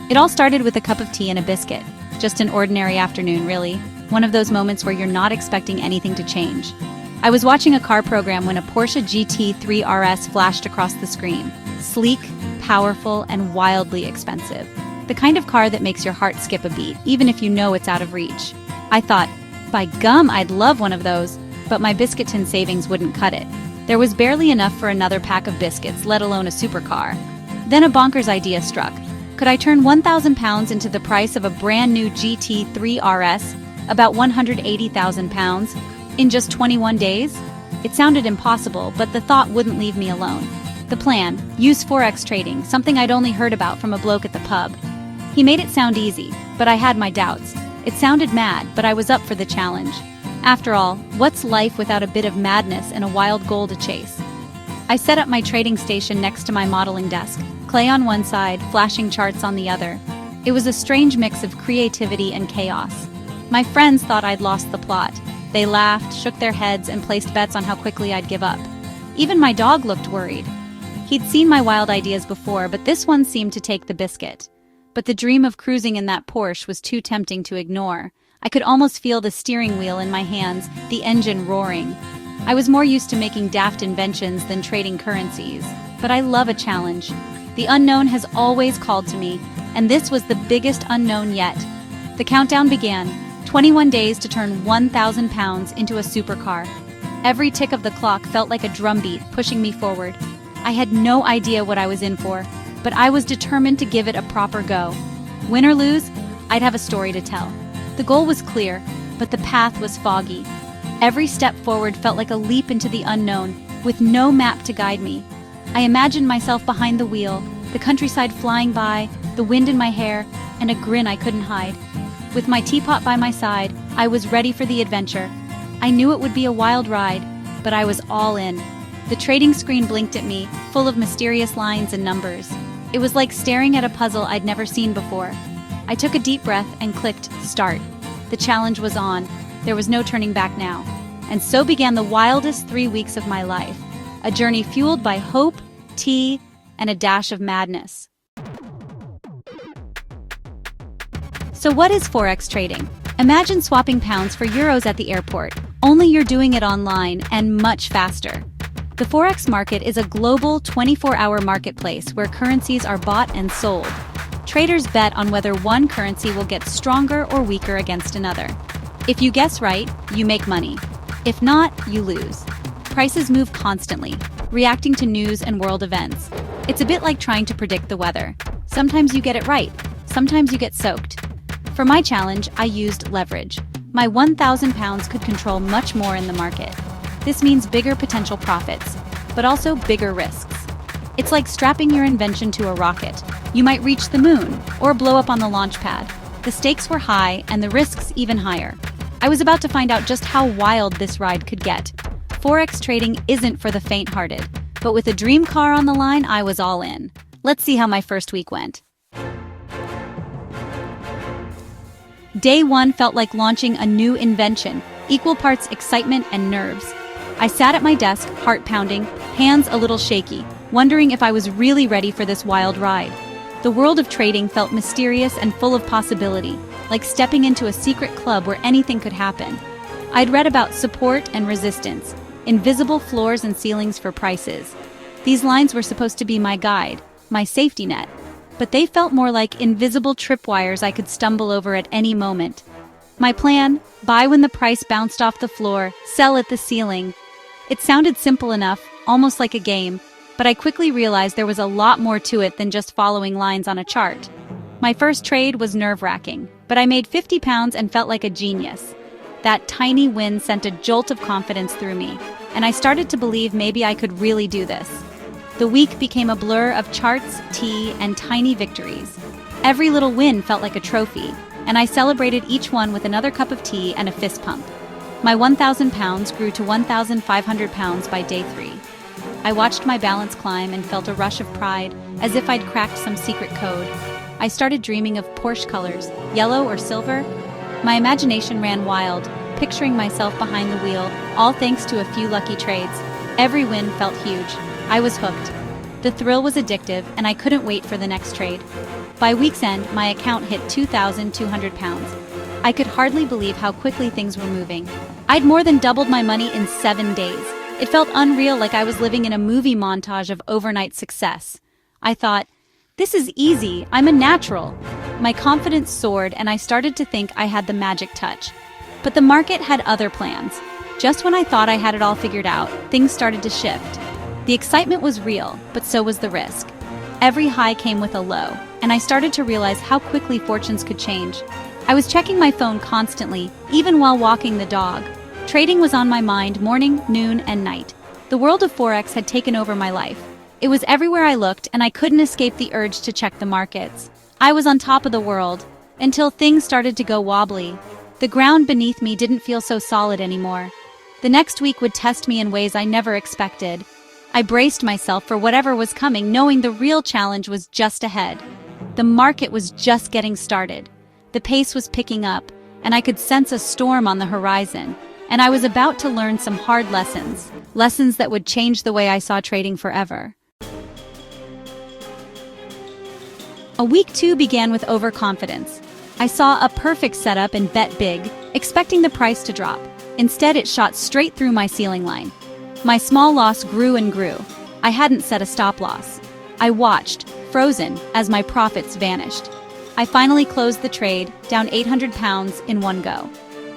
It all started with a cup of tea and a biscuit. Just an ordinary afternoon, really. One of those moments where you're not expecting anything to change. I was watching a car program when a Porsche GT3 RS flashed across the screen. Sleek, powerful, and wildly expensive. The kind of car that makes your heart skip a beat, even if you know it's out of reach. I thought, by gum, I'd love one of those, but my biscuit tin savings wouldn't cut it. There was barely enough for another pack of biscuits, let alone a supercar. Then a bonkers idea struck. Could I turn 1,000 pounds into the price of a brand new GT3 RS, about 180,000 pounds, in just 21 days? It sounded impossible, but the thought wouldn't leave me alone. The plan: use Forex trading, something I'd only heard about from a bloke at the pub. He made it sound easy, but I had my doubts. It sounded mad, but I was up for the challenge. After all, what's life without a bit of madness and a wild goal to chase? I set up my trading station next to my modeling desk, clay on one side, flashing charts on the other. It was a strange mix of creativity and chaos. My friends thought I'd lost the plot. They laughed, shook their heads, and placed bets on how quickly I'd give up. Even my dog looked worried. He'd seen my wild ideas before, but this one seemed to take the biscuit. But the dream of cruising in that Porsche was too tempting to ignore. I could almost feel the steering wheel in my hands, the engine roaring. I was more used to making daft inventions than trading currencies. But I love a challenge. The unknown has always called to me, and this was the biggest unknown yet. The countdown began. 21 days to turn 1,000 pounds into a supercar. Every tick of the clock felt like a drumbeat pushing me forward. I had no idea what I was in for, but I was determined to give it a proper go. Win or lose, I'd have a story to tell. The goal was clear, but the path was foggy. Every step forward felt like a leap into the unknown, with no map to guide me. I imagined myself behind the wheel, the countryside flying by, the wind in my hair, and a grin I couldn't hide. With my teapot by my side, I was ready for the adventure. I knew it would be a wild ride, but I was all in. The trading screen blinked at me, full of mysterious lines and numbers. It was like staring at a puzzle I'd never seen before. I took a deep breath and clicked start. The challenge was on. There was no turning back now. And so began the wildest 3 weeks of my life. A journey fueled by hope, tea, and a dash of madness. So what is Forex trading? Imagine swapping pounds for euros at the airport, only you're doing it online and much faster. The Forex market is a global 24-hour marketplace where currencies are bought and sold. Traders bet on whether one currency will get stronger or weaker against another. If you guess right, you make money. If not, you lose. Prices move constantly, reacting to news and world events. It's a bit like trying to predict the weather. Sometimes you get it right, sometimes you get soaked. For my challenge, I used leverage. My 1,000 pounds could control much more in the market. This means bigger potential profits, but also bigger risks. It's like strapping your invention to a rocket. You might reach the moon, or blow up on the launch pad. The stakes were high, and the risks even higher. I was about to find out just how wild this ride could get. Forex trading isn't for the faint-hearted, but with a dream car on the line, I was all in. Let's see how my first week went. Day one felt like launching a new invention, equal parts excitement and nerves. I sat at my desk, heart pounding, hands a little shaky, wondering if I was really ready for this wild ride. The world of trading felt mysterious and full of possibility, like stepping into a secret club where anything could happen. I'd read about support and resistance, invisible floors and ceilings for prices. These lines were supposed to be my guide, my safety net, but they felt more like invisible tripwires I could stumble over at any moment. My plan: buy when the price bounced off the floor, sell at the ceiling. It sounded simple enough, almost like a game, but I quickly realized there was a lot more to it than just following lines on a chart. My first trade was nerve-wracking, but I made 50 pounds and felt like a genius. That tiny win sent a jolt of confidence through me, and I started to believe maybe I could really do this. The week became a blur of charts, tea, and tiny victories. Every little win felt like a trophy, and I celebrated each one with another cup of tea and a fist pump. My 1,000 pounds grew to 1,500 pounds by day 3. I watched my balance climb and felt a rush of pride, as if I'd cracked some secret code. I started dreaming of Porsche colors, yellow or silver. My imagination ran wild, picturing myself behind the wheel, all thanks to a few lucky trades. Every win felt huge. I was hooked. The thrill was addictive, and I couldn't wait for the next trade. By week's end, my account hit 2,200 pounds. I could hardly believe how quickly things were moving. I'd more than doubled my money in 7 days. It felt unreal, like I was living in a movie montage of overnight success. I thought, this is easy, I'm a natural. My confidence soared and I started to think I had the magic touch. But the market had other plans. Just when I thought I had it all figured out, things started to shift. The excitement was real, but so was the risk. Every high came with a low, and I started to realize how quickly fortunes could change. I was checking my phone constantly, even while walking the dog. Trading was on my mind morning, noon, and night. The world of Forex had taken over my life. It was everywhere I looked, and I couldn't escape the urge to check the markets. I was on top of the world, until things started to go wobbly. The ground beneath me didn't feel so solid anymore. The next week would test me in ways I never expected. I braced myself for whatever was coming, knowing the real challenge was just ahead. The market was just getting started. The pace was picking up, and I could sense a storm on the horizon. And I was about to learn some hard lessons. Lessons that would change the way I saw trading forever. A week 2 began with overconfidence. I saw a perfect setup and bet big, expecting the price to drop. Instead, it shot straight through my ceiling line. My small loss grew and grew. I hadn't set a stop loss. I watched, frozen, as my profits vanished. I finally closed the trade, down 800 pounds in one go.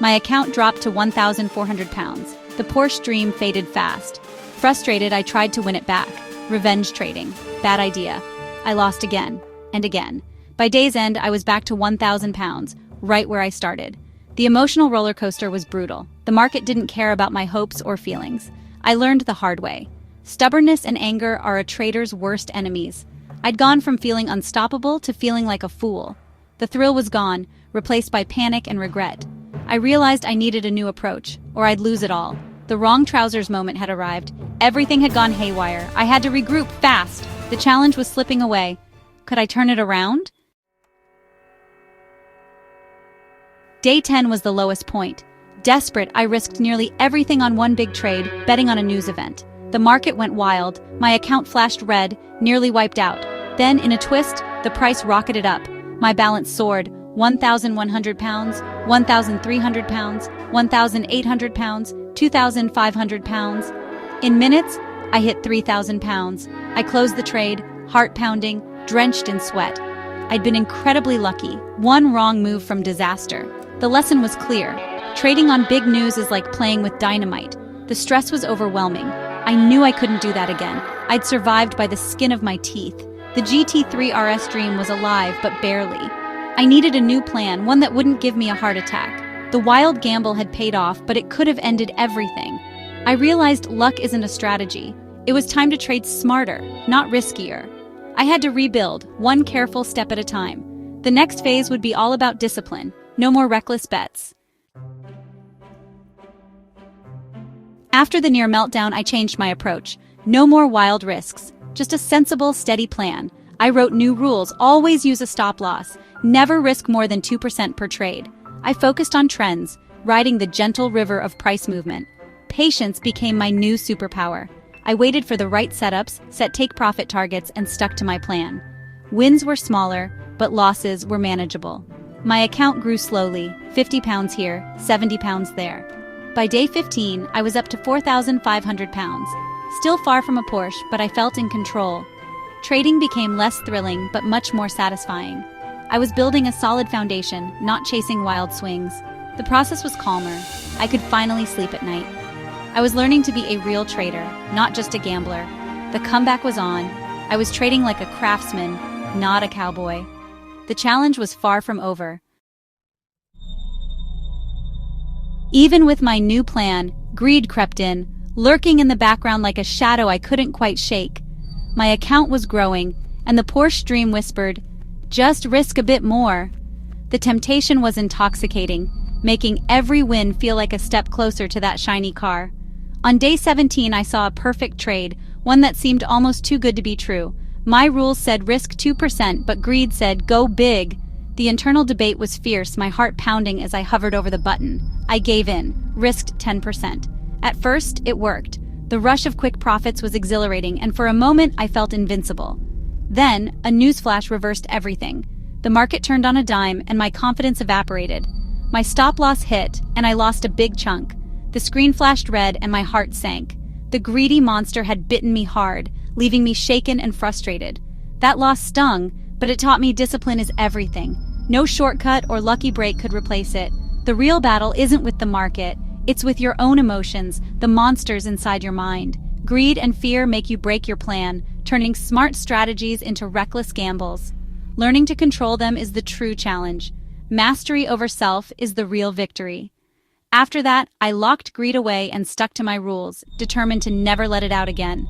My account dropped to 1,400 pounds. The Porsche dream faded fast. Frustrated, I tried to win it back. Revenge trading. Bad idea. I lost again and again. By day's end, I was back to 1,000 pounds, right where I started. The emotional roller coaster was brutal. The market didn't care about my hopes or feelings. I learned the hard way. Stubbornness and anger are a trader's worst enemies. I'd gone from feeling unstoppable to feeling like a fool. The thrill was gone, replaced by panic and regret. I realized I needed a new approach, or I'd lose it all. The wrong trousers moment had arrived. Everything had gone haywire. I had to regroup fast. The challenge was slipping away. Could I turn it around? Day 10 was the lowest point. Desperate, I risked nearly everything on one big trade, betting on a news event. The market went wild. My account flashed red, nearly wiped out. Then, in a twist, the price rocketed up. My balance soared. 1,100 pounds, 1,300 pounds, 1,800 pounds, 2,500 pounds. In minutes, I hit 3,000 pounds. I closed the trade, heart pounding, drenched in sweat. I'd been incredibly lucky. One wrong move from disaster. The lesson was clear. Trading on big news is like playing with dynamite. The stress was overwhelming. I knew I couldn't do that again. I'd survived by the skin of my teeth. The GT3 RS dream was alive, but barely. I needed a new plan, one that wouldn't give me a heart attack. The wild gamble had paid off, but it could have ended everything. I realized luck isn't a strategy. It was time to trade smarter, not riskier. I had to rebuild, one careful step at a time. The next phase would be all about discipline. No more reckless bets. After the near meltdown, I changed my approach. No more wild risks, just a sensible, steady plan. I wrote new rules: always use a stop loss, never risk more than 2% per trade. I focused on trends, riding the gentle river of price movement. Patience became my new superpower. I waited for the right setups, set take-profit targets, and stuck to my plan. Wins were smaller, but losses were manageable. My account grew slowly, 50 pounds here, 70 pounds there. By day 15, I was up to 4,500 pounds. Still far from a Porsche, but I felt in control. Trading became less thrilling, but much more satisfying. I was building a solid foundation, not chasing wild swings. The process was calmer. I could finally sleep at night. I was learning to be a real trader, not just a gambler. The comeback was on. I was trading like a craftsman, not a cowboy. The challenge was far from over. Even with my new plan, greed crept in, lurking in the background like a shadow I couldn't quite shake. My account was growing, and the Porsche dream whispered, "Just risk a bit more." The temptation was intoxicating, making every win feel like a step closer to that shiny car. On day 17, I saw a perfect trade, one that seemed almost too good to be true. My rules said risk 2%, but greed said go big. The internal debate was fierce, my heart pounding as I hovered over the button. I gave in, risked 10%. At first, it worked. The rush of quick profits was exhilarating, and for a moment I felt invincible. Then, a newsflash reversed everything. The market turned on a dime and my confidence evaporated. My stop loss hit, and I lost a big chunk. The screen flashed red and my heart sank. The greedy monster had bitten me hard, leaving me shaken and frustrated. That loss stung, but it taught me discipline is everything. No shortcut or lucky break could replace it. The real battle isn't with the market, it's with your own emotions, the monsters inside your mind. Greed and fear make you break your plan, turning smart strategies into reckless gambles. Learning to control them is the true challenge. Mastery over self is the real victory. After that, I locked greed away and stuck to my rules, determined to never let it out again.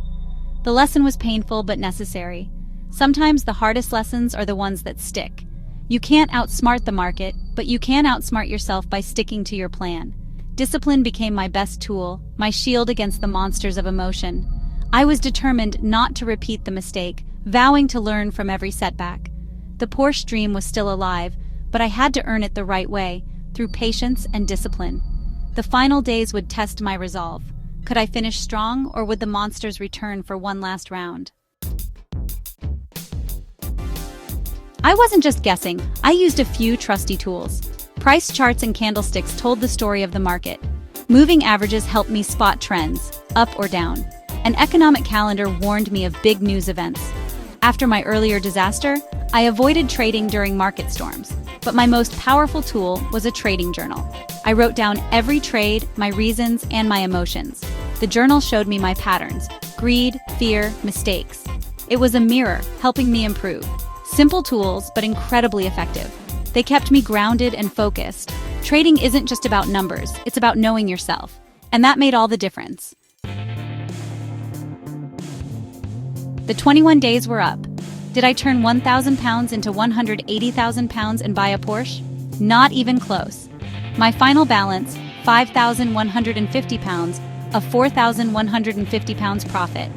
The lesson was painful but necessary. Sometimes the hardest lessons are the ones that stick. You can't outsmart the market, but you can outsmart yourself by sticking to your plan. Discipline became my best tool, my shield against the monsters of emotion. I was determined not to repeat the mistake, vowing to learn from every setback. The Porsche dream was still alive, but I had to earn it the right way, through patience and discipline. The final days would test my resolve. Could I finish strong, or would the monsters return for one last round? I wasn't just guessing, I used a few trusty tools. Price charts and candlesticks told the story of the market. Moving averages helped me spot trends, up or down. An economic calendar warned me of big news events. After my earlier disaster, I avoided trading during market storms. But my most powerful tool was a trading journal. I wrote down every trade, my reasons, and my emotions. The journal showed me my patterns: greed, fear, mistakes. It was a mirror, helping me improve. Simple tools, but incredibly effective. They kept me grounded and focused. Trading isn't just about numbers, it's about knowing yourself. And that made all the difference. The 21 days were up. Did I turn 1,000 pounds into 180,000 pounds and buy a Porsche? Not even close. My final balance, 5,150 pounds, a 4,150 pounds profit.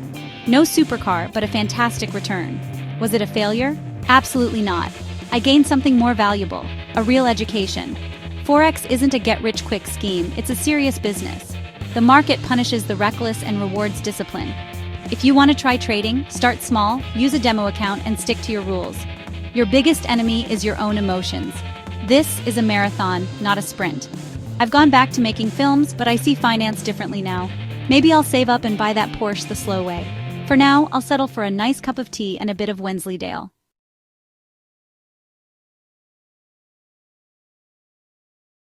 No supercar, but a fantastic return. Was it a failure? Absolutely not. I gained something more valuable, a real education. Forex isn't a get-rich-quick scheme, it's a serious business. The market punishes the reckless and rewards discipline. If you want to try trading, start small, use a demo account, and stick to your rules. Your biggest enemy is your own emotions. This is a marathon, not a sprint. I've gone back to making films, but I see finance differently now. Maybe I'll save up and buy that Porsche the slow way. For now, I'll settle for a nice cup of tea and a bit of Wensleydale.